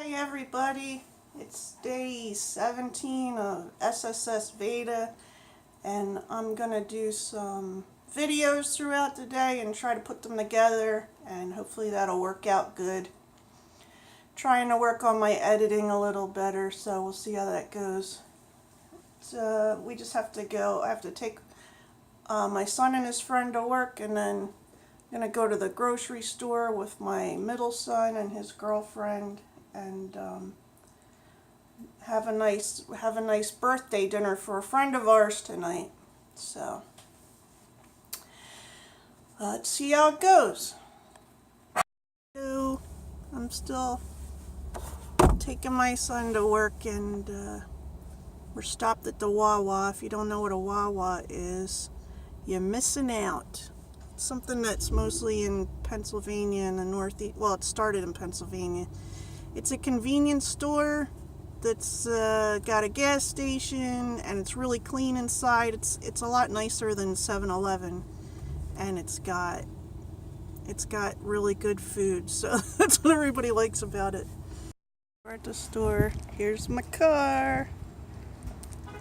Hey everybody, it's day 17 of SSSVEDA, and I'm gonna do some videos throughout the day and try to put them together, and hopefully that'll work out good. Trying to work on my editing a little better, so we'll see how that goes. We just have to go. I have to take my son and his friend to work, and then I'm gonna go to the grocery store with my middle son and his girlfriend, and have a nice birthday dinner for a friend of ours tonight. So let's see how it goes. So I'm still taking my son to work, and we're stopped at the Wawa. If you don't know what a Wawa is, you're missing out. It's something that's mostly in Pennsylvania and the Northeast. Well, it started in Pennsylvania. It's a convenience store that's got a gas station, and it's really clean inside. It's a lot nicer than 7-Eleven, and it's got really good food, so that's what everybody likes about it. We're at the store. Here's my car,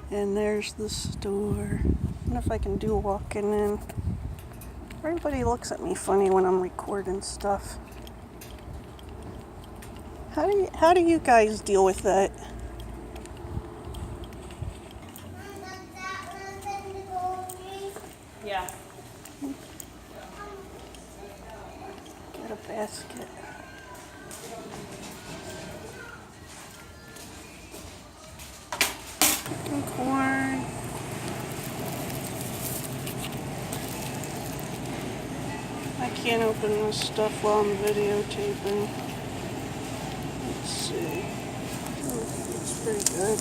and there's the store. I wonder if I can do walking in. Everybody looks at me funny when I'm recording stuff. How do you guys deal with that? Yeah. Get a basket. Some corn. I can't open this stuff while I'm videotaping. Let's see. Looks pretty good.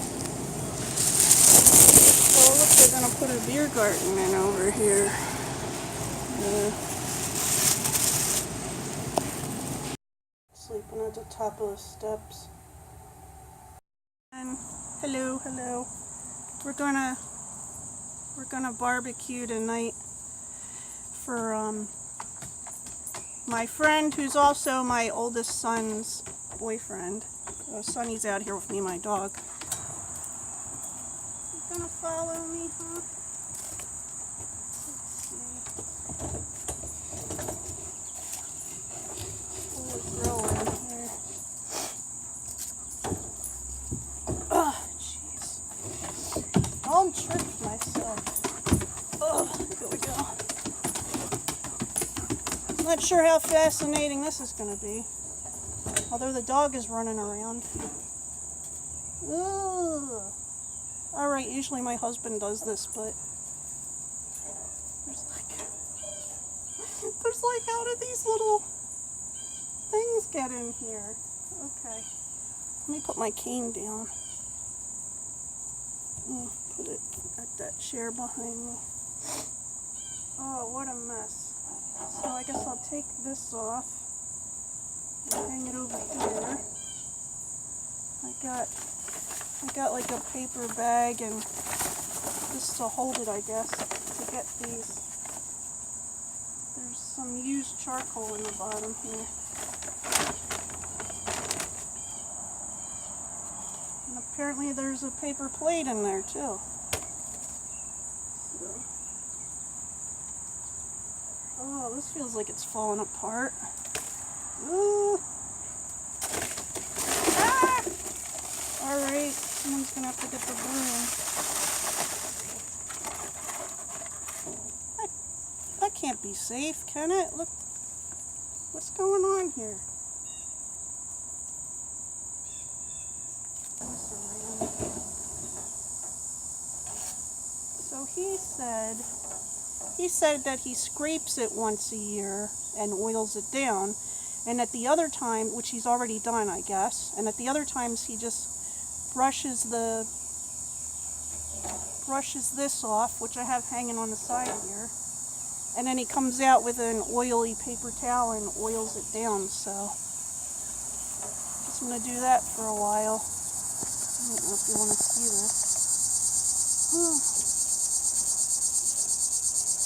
Oh, look, they're gonna put a beer garden in over here. Sleeping at the top of the steps. And hello. We're gonna barbecue tonight for my friend, who's also my oldest son's boyfriend. Sonny's out here with me and my dog. You gonna follow me, huh? Let's see. Grill in here. Oh, jeez. Don't trip myself. Oh, here we go. Not sure how fascinating this is going to be, although the dog is running around. Ugh. Alright, usually my husband does this, but there's like how did these little things get in here? Okay, let me put my cane down. Put it at that chair behind me. Oh, what a mess. So I guess I'll take this off and hang it over here. I got like a paper bag and just to hold it, I guess, to get these. There's some used charcoal in the bottom here. And apparently there's a paper plate in there too. Oh, this feels like it's falling apart. Ooh. Ah! Alright, someone's gonna have to get the broom. That can't be safe, can it? Look, what's going on here? So he said that he scrapes it once a year and oils it down, and at the other time, which he's already done, I guess, and at the other times he just brushes this off, which I have hanging on the side here, and then he comes out with an oily paper towel and oils it down. So just going to do that for a while. I don't know if you want to see this.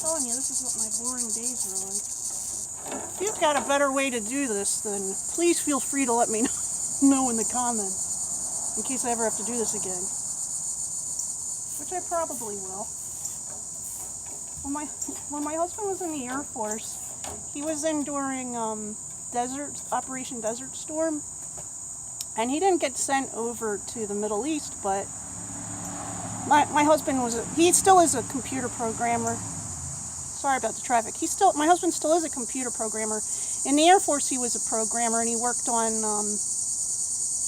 I'm telling you, this is what my boring days are like. If you've got a better way to do this, then please feel free to let me know. know in the comments, in case I ever have to do this again. Which I probably will. When my husband was in the Air Force, he was in during Operation Desert Storm, and he didn't get sent over to the Middle East, but my husband he still is a computer programmer. Sorry about the traffic. My husband still is a computer programmer. In the Air Force, he was a programmer, and he worked on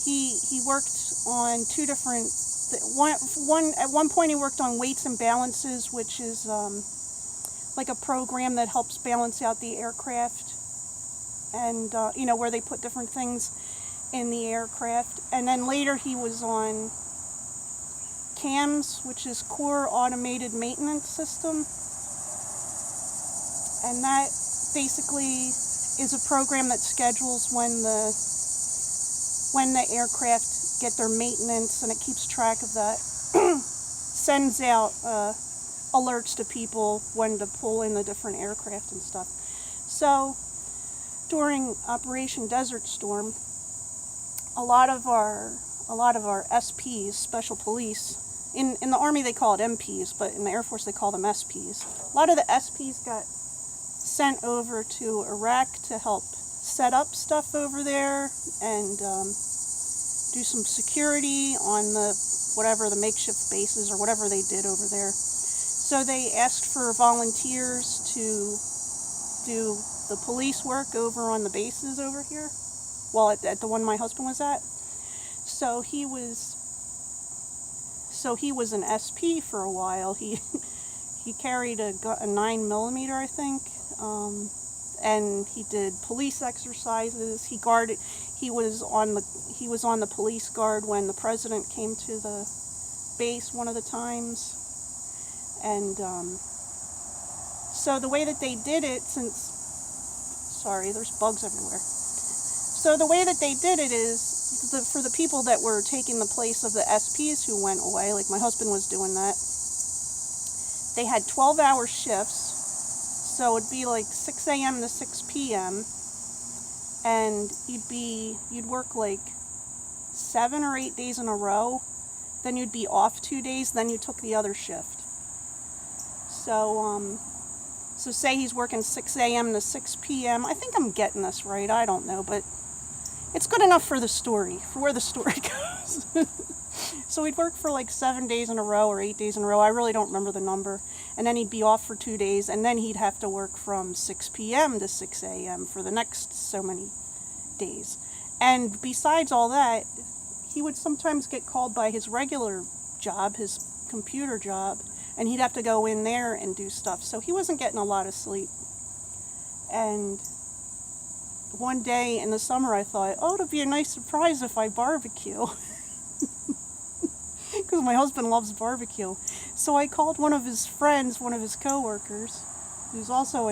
he worked on two different. At one point he worked on weights and balances, which is like a program that helps balance out the aircraft, and where they put different things in the aircraft. And then later he was on CAMS, which is Core Automated Maintenance System, and that basically is a program that schedules when the aircraft get their maintenance, and it keeps track of that. Sends out alerts to people when to pull in the different aircraft and stuff. So during Operation Desert Storm, a lot of our SPs, Special Police, in the Army they call it MPs, but in the Air Force they call them SPs. A lot of the SPs got sent over to Iraq to help set up stuff over there and do some security on the makeshift bases or whatever they did over there. So they asked for volunteers to do the police work over on the bases over here, at the one my husband was at. So he was an SP for a while. He carried a 9mm, I think, and he did police exercises. He was on the police guard when the president came to the base one of the times. And so the way that they did it, there's bugs everywhere. So the way that they did it is, for the people that were taking the place of the SPs who went away, like my husband was doing that, they had 12-hour shifts. So it'd be like 6 a.m. to 6 p.m. and you'd work like 7 or 8 days in a row. Then you'd be off 2 days. Then you took the other shift. So say he's working 6 a.m. to 6 p.m. I think I'm getting this right. I don't know, but it's good enough for the story, for where the story goes. So he'd work for like 7 days in a row or 8 days in a row. I really don't remember the number. And then he'd be off for 2 days, and then he'd have to work from 6 p.m. to 6 a.m. for the next so many days. And besides all that, he would sometimes get called by his regular job, his computer job, and he'd have to go in there and do stuff. So he wasn't getting a lot of sleep. And one day in the summer I thought, it'd be a nice surprise if I barbecue. Because my husband loves barbecue. So I called one of his friends, one of his coworkers, was also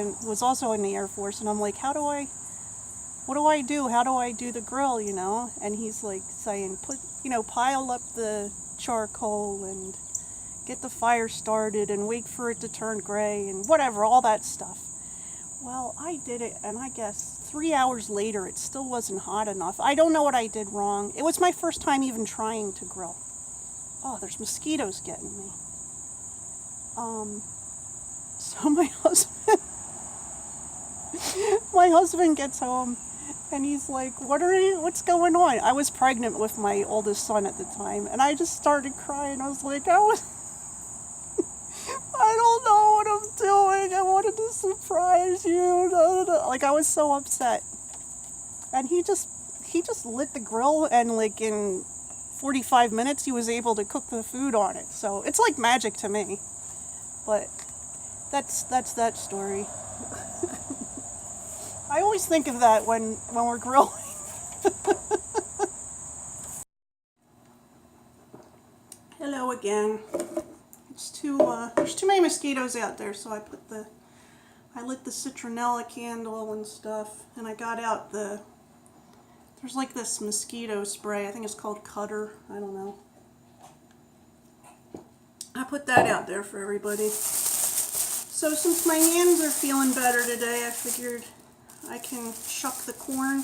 in the Air Force, and I'm like, what do I do? How do I do the grill, And he's like saying, pile up the charcoal and get the fire started and wait for it to turn gray and whatever, all that stuff. Well, I did it, and I guess 3 hours later it still wasn't hot enough. I don't know what I did wrong. It was my first time even trying to grill. Oh, there's mosquitoes getting me. So my husband gets home, and he's like, what's going on? I was pregnant with my oldest son at the time, and I just started crying. I was like, I don't know what I'm doing. I wanted to surprise you. Like, I was so upset. And he just lit the grill, and like in 45 minutes he was able to cook the food on it. So it's like magic to me. But that's that story. I always think of that when we're grilling. Hello again. There's too many mosquitoes out there, so I lit the citronella candle and stuff, and I got out there's like this mosquito spray. I think it's called Cutter. I don't know. I put that out there for everybody. So since my hands are feeling better today, I figured I can shuck the corn.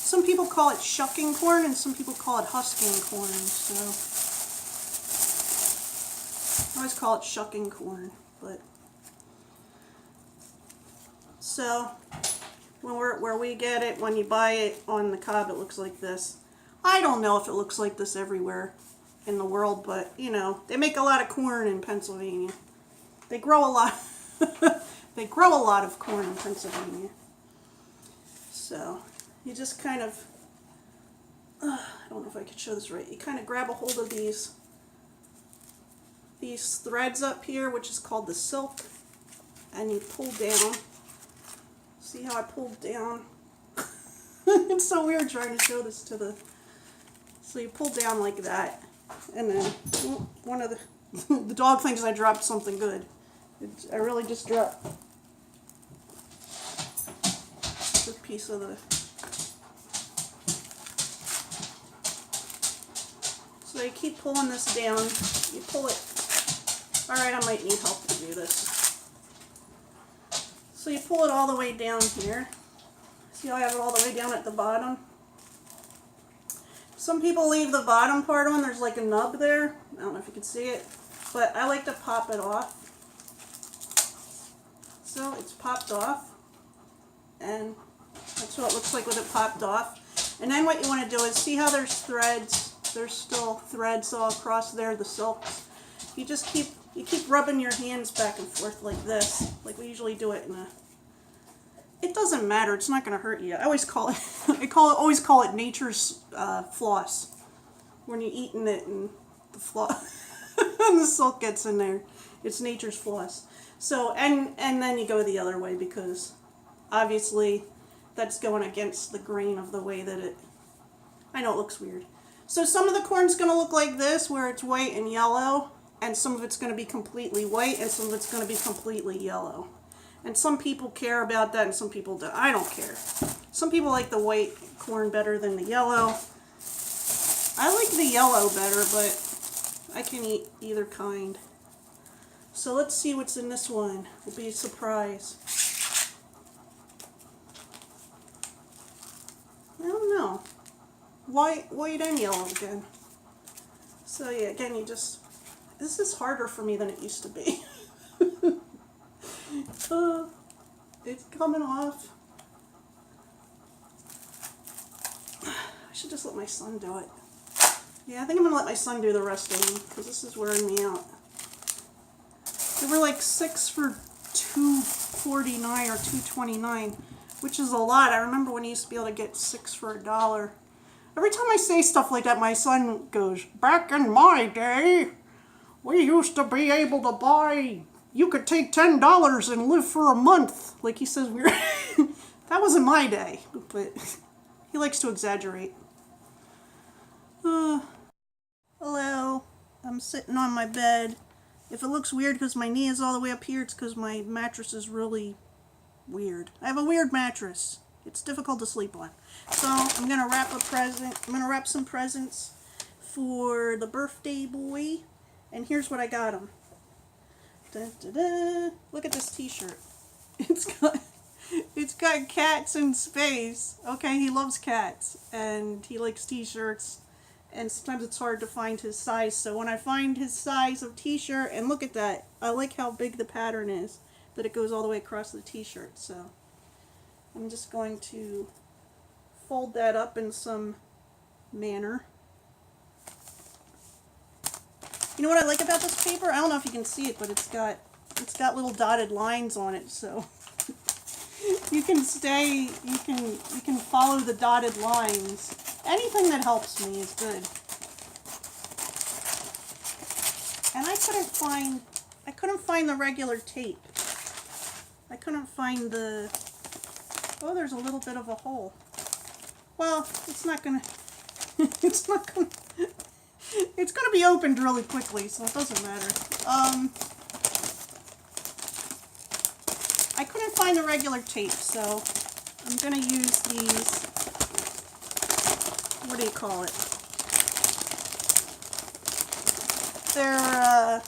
Some people call it shucking corn and some people call it husking corn, so I always call it shucking corn, but so where we get it, when you buy it on the cob, it looks like this. I don't know if it looks like this everywhere in the world, but you know, they make a lot of corn in Pennsylvania. They grow a lot. They grow a lot of corn in Pennsylvania. So you just kind of, I don't know if I could show this right. You kind of grab a hold of these threads up here, which is called the silk, and you pull down. See how I pulled down? It's so weird trying to show this to the. So you pull down like that, and then one of the dog thinks I dropped something good. I really just dropped a piece of the. So you keep pulling this down. You pull it. All right, I might need help to do this. So you pull it all the way down here. See how I have it all the way down at the bottom? Some people leave the bottom part on. There's like a nub there. I don't know if you can see it, but I like to pop it off. So it's popped off, and that's what it looks like with it popped off. And then what you want to do is, see how there's threads? There's still threads all across there, the silks. You just keep rubbing your hands back and forth like this, like we usually do it in a. It doesn't matter. It's not going to hurt you. I always call it. Always call it nature's floss. When you're eating it and the floss, and the silk gets in there, it's nature's floss. So and then you go the other way, because obviously that's going against the grain of the way that it. I know it looks weird. So some of the corn's going to look like this, where it's white and yellow, and some of it's going to be completely white, and some of it's going to be completely yellow. And some people care about that, and some people don't. I don't care. Some people like the white corn better than the yellow. I like the yellow better, but I can eat either kind. So let's see what's in this one. It'll be a surprise. I don't know. White and yellow again. So yeah, again, this is harder for me than it used to be. It's coming off. I should just let my son do it. Yeah, I think I'm going to let my son do the rest of them, because this is wearing me out. They were like 6 for $2.49 or $2.29, which is a lot. I remember when you used to be able to get 6 for $1. Every time I say stuff like that, my son goes, "Back in my day, we used to be able to buy, you could take $10 and live for a month." Like he says, we're that wasn't my day, but he likes to exaggerate. Hello, I'm sitting on my bed. If it looks weird because my knee is all the way up here, it's because my mattress is really weird. I have a weird mattress. It's difficult to sleep on. So I'm going to wrap a present. I'm going to wrap some presents for the birthday boy. And here's what I got him. Da, da, da. Look at this t-shirt. It's got cats in space. Okay, he loves cats. And he likes t-shirts. And sometimes it's hard to find his size. So when I find his size of t-shirt, and look at that. I like how big the pattern is. That it goes all the way across the t-shirt. So I'm just going to fold that up in some manner. You know what I like about this paper? I don't know if you can see it, but it's got little dotted lines on it, so you can follow the dotted lines. Anything that helps me is good. And I couldn't find the regular tape. I couldn't find the. Oh, there's a little bit of a hole. Well, it's not gonna be opened really quickly, so it doesn't matter. I couldn't find the regular tape, so I'm gonna use these, what do you call it? They're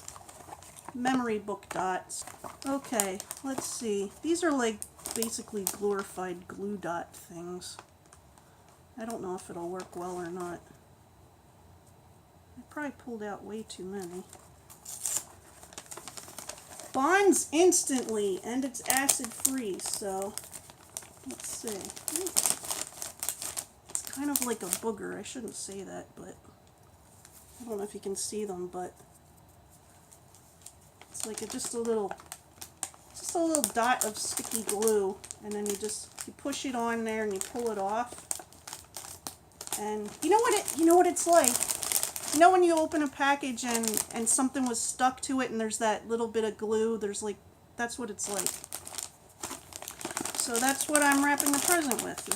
memory book dots. Okay, let's see. These are like basically glorified glue dot things. I don't know if it'll work well or not. I probably pulled out way too many. Bonds instantly, and it's acid-free, so let's see. It's kind of like a booger. I shouldn't say that, but I don't know if you can see them, but it's like just a little dot of sticky glue, and then you push it on there and you pull it off. And you know what it's like? You know when you open a package and something was stuck to it and there's that little bit of glue, that's what it's like. So that's what I'm wrapping the present with.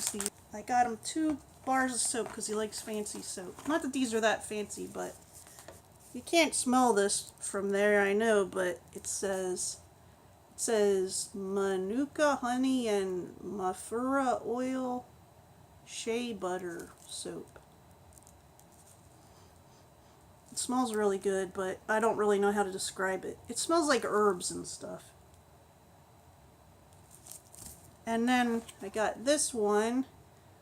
I got him 2 bars of soap because he likes fancy soap. Not that these are that fancy, but you can't smell this from there, I know, but it says Manuka honey and Mafura oil shea butter soap. It smells really good, but I don't really know how to describe it. It smells like herbs and stuff. And then I got this one,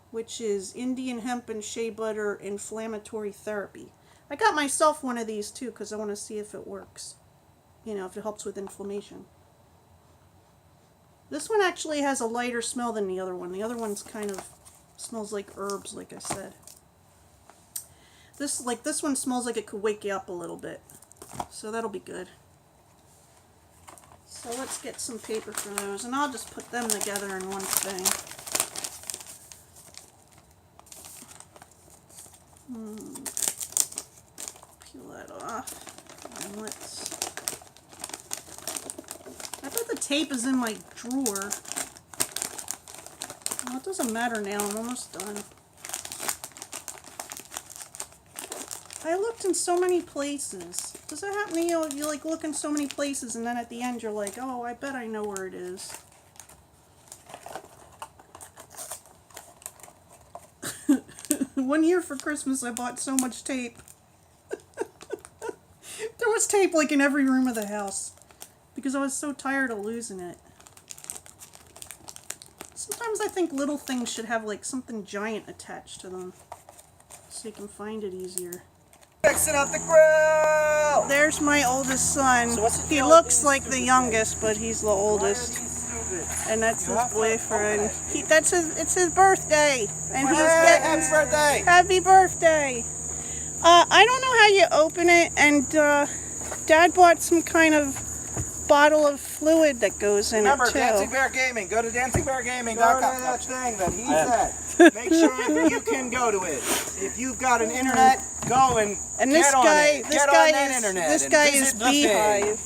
which is Indian hemp and shea butter inflammatory therapy. I got myself one of these too because I want to see if it works. You know, if it helps with inflammation. This one actually has a lighter smell than the other one. The other one's kind of smells like herbs, like I said. This one smells like it could wake you up a little bit. So that'll be good. So let's get some paper for those, and I'll just put them together in one thing. Peel that off. And I thought the tape is in my drawer. Well, it doesn't matter now. I'm almost done. I looked in so many places. Does that happen to you? You like look in so many places and then at the end you're like, oh, I bet I know where it is. One year for Christmas I bought so much tape. There was tape like in every room of the house because I was so tired of losing it. Sometimes I think little things should have like something giant attached to them so you can find it easier. Fixing up the grill! There's my oldest son. So he looks like the youngest, but he's the oldest. And that's his boyfriend. It's his birthday. And he's getting happy birthday! Happy birthday! I don't know how you open it, and Dad bought some kind of bottle of fluid that goes in Remember, it too. Dancing Bear Gaming. Go to dancingbeargaming.com. Go to that thing that he said. Make sure if you can go to it. If you've got an internet, go and this get on guy, it. Get on that internet. This guy and is visit the Beehive.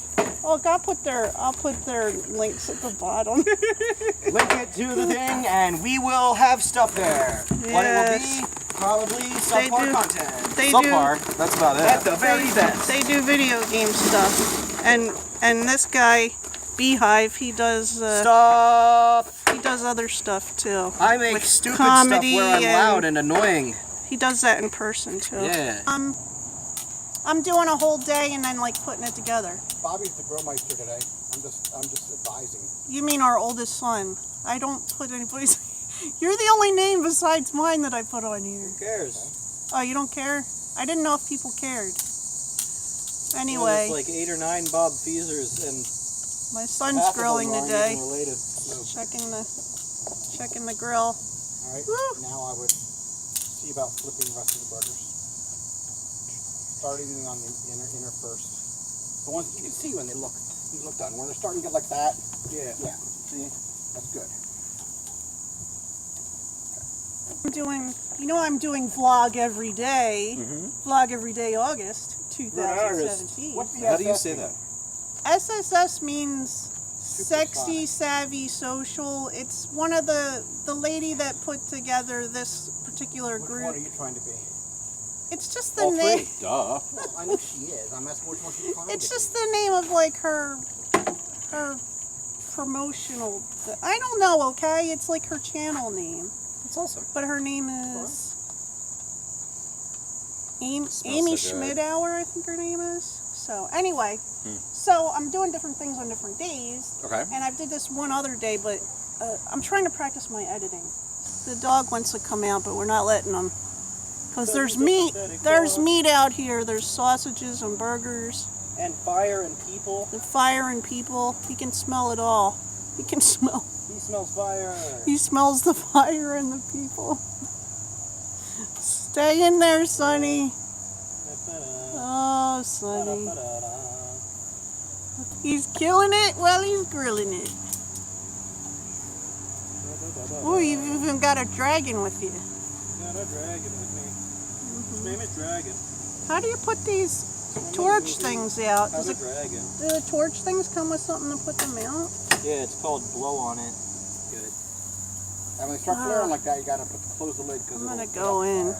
Oh, I'll put their links at the bottom. Link it to the thing, and we will have stuff there. Yes. What it will be, probably subpar content. Subpar? That's about it. At the very best. They do video game stuff, and this guy, Beehive, he does Stuff. he does other stuff too. I make with stupid stuff where I'm loud and annoying. He does that in person too. Yeah. I'm doing a whole day and then like putting it together. Bobby's the grillmeister today. I'm just advising. You mean our oldest son? I don't put anybody's. You're the only name besides mine that I put on here. Who cares? Oh, you don't care? I didn't know if people cared. Well, Anyway, there's like 8 or 9 Bob Feasers, and my son's half of grilling them aren't today. even related. Checking the grill. All right. Woo. Now I would see about flipping the rest of the burgers. Starting on the inner first. The ones you can see when they look done. When they're starting to get like that. Yeah. Yeah. See, that's good. I'm doing vlog every day. Vlog every day, August 2017. What's the How do you SS say mean? that? SSS means sexy, savvy, social. It's one of the lady that put together this particular Which group. one are you trying to be? It's just the All name. 3. Duh. Well, I know she is. I'm asking which one she's trying It's to just be. the name of like her promotional. I don't know. Okay, it's like her channel name. That's awesome. But her name is Amy Smells so good. Schmittauer, I think her name is. So anyway, so I'm doing different things on different days. Okay. And I did this one other day, but I'm trying to practice my editing. The dog wants to come out, but we're not letting him. Because there's meat. There's meat out here. There's sausages and burgers. And fire and people. The fire and people. He can smell it all. He can smell. He smells fire. He smells the fire and the people. Stay in there, Sonny. Oh, Sonny. He's killing it while he's grilling it. Oh, you've even got a dragon with you. Got a dragon with me. His name is Dragon. How do you put these torch things out? How's Does a dragon? do the torch things come with something to put them out? Yeah, it's called blow on it. Good. And when they start flaring like that, you gotta close the lid. I'm gonna go in.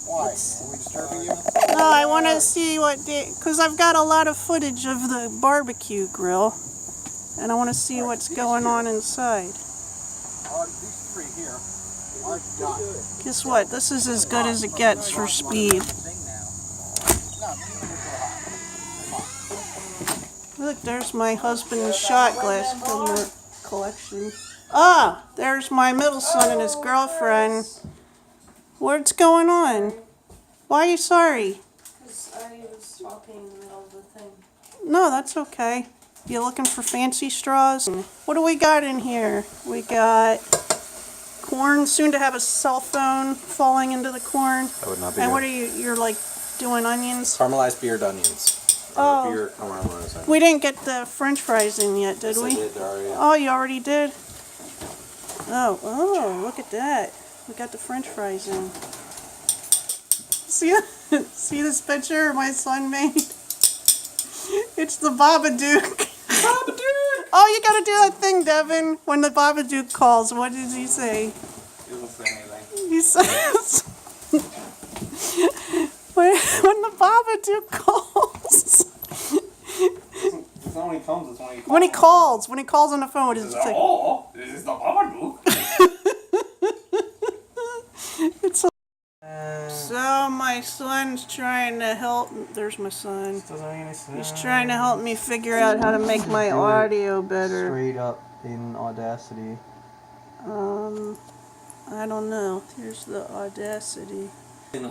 Why? Are we disturbing you? No, I want to see what because I've got a lot of footage of the barbecue grill, and I want to see what's going on inside. These three here are done. Guess what? This is as good as it gets for speed. Look, there's my husband's shot glass from the collection. Ah, there's my middle son and his girlfriend. What's going on? Why are you sorry? Because I was talking in the middle of the thing. No, that's okay. You looking for fancy straws? What do we got in here? We got corn, soon to have a cell phone falling into the corn. That would not be And good. what are you're like doing onions? Caramelized beard onions. Oh. Beer caramelized onions. We didn't get the french fries in yet, did Yes, we? I did already. Oh, you already did? Oh, look at that. We got the french fries in. See, see this picture my son made? It's the Babadook. Babadook! Oh, you gotta do that thing, Devin. When the Babadook calls, what does he say? He doesn't say anything. He says... when the Babadook calls... It's not when he comes, it's when he calls. When he calls on the phone, what does it say? Oh, this is the Babadook. It's so my son's trying to help. There's my son. He's trying to help me figure out how to make my audio better. Straight up in Audacity. I don't know. Here's the Audacity. No.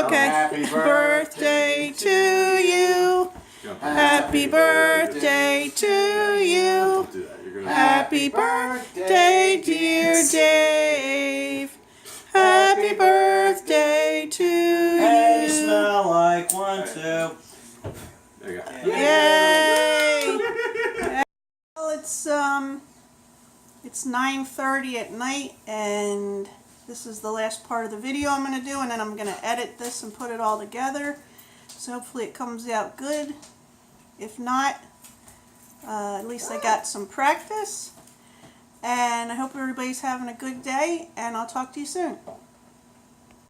Okay. Happy Birthday to you. Happy birthday to you. Happy birthday, dear Dave. Happy birthday to Hey, you. smell like 1, 2. There you go. Yay! Well, it's 9:30 at night, and this is the last part of the video I'm going to do, and then I'm going to edit this and put it all together. So hopefully it comes out good. If not, at least I got some practice. And I hope everybody's having a good day, and I'll talk to you soon.